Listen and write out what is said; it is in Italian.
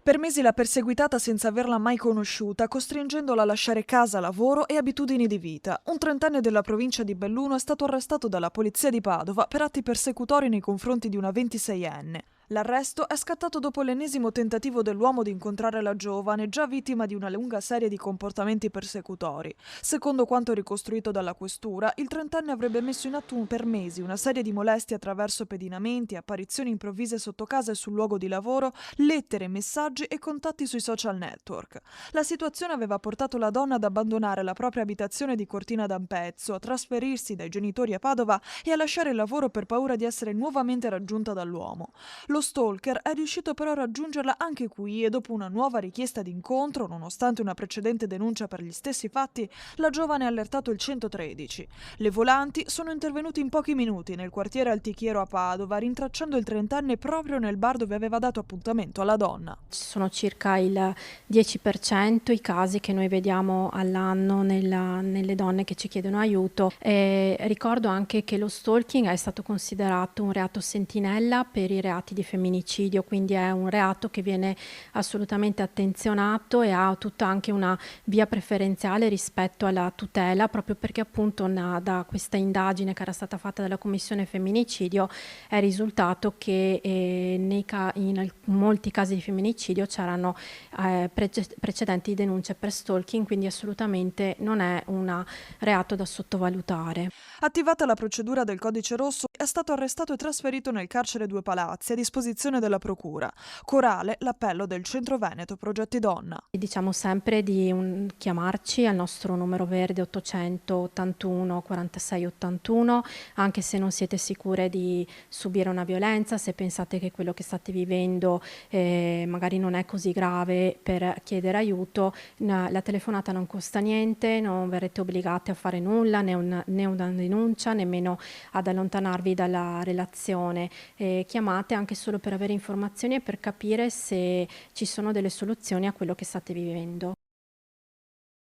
Per mesi l'ha perseguitata senza averla mai conosciuta, costringendola a lasciare casa, lavoro e abitudini di vita. Un trentenne della provincia di Belluno è stato arrestato dalla polizia di Padova per atti persecutori nei confronti di una 26enne. L'arresto è scattato dopo l'ennesimo tentativo dell'uomo di incontrare la giovane, già vittima di una lunga serie di comportamenti persecutori. Secondo quanto ricostruito dalla questura, il trentenne avrebbe messo in atto per mesi una serie di molestie attraverso pedinamenti, apparizioni improvvise sotto casa e sul luogo di lavoro, lettere, messaggi e contatti sui social network. La situazione aveva portato la donna ad abbandonare la propria abitazione di Cortina d'Ampezzo, a trasferirsi dai genitori a Padova e a lasciare il lavoro per paura di essere nuovamente raggiunta dall'uomo. Lo stalker è riuscito però a raggiungerla anche qui e dopo una nuova richiesta di incontro, nonostante una precedente denuncia per gli stessi fatti, la giovane ha allertato il 113. Le volanti sono intervenuti in pochi minuti nel quartiere Altichiero a Padova, rintracciando il trentenne proprio nel bar dove aveva dato appuntamento alla donna. Ci sono circa il 10% i casi che noi vediamo all'anno nelle donne che ci chiedono aiuto. E ricordo anche che lo stalking è stato considerato un reato sentinella per i reati di femminicidio, quindi è un reato che viene assolutamente attenzionato e ha tutta anche una via preferenziale rispetto alla tutela, proprio perché appunto da questa indagine che era stata fatta dalla Commissione Femminicidio è risultato che in molti casi di femminicidio c'erano precedenti denunce per stalking, quindi assolutamente non è un reato da sottovalutare. Attivata la procedura del Codice Rosso, è stato arrestato e trasferito nel carcere Due Palazzi a disposizione della Procura. Corale l'appello del Centro Veneto Progetti Donna. Diciamo sempre di chiamarci al nostro numero verde 881 46 81, anche se non siete sicure di subire una violenza, se pensate che quello che state vivendo magari non è così grave per chiedere aiuto. La telefonata non costa niente, non verrete obbligate a fare nulla, né una denuncia, nemmeno ad allontanarvi dalla relazione. Chiamate anche solo per avere informazioni e per capire se ci sono delle soluzioni a quello che state vivendo.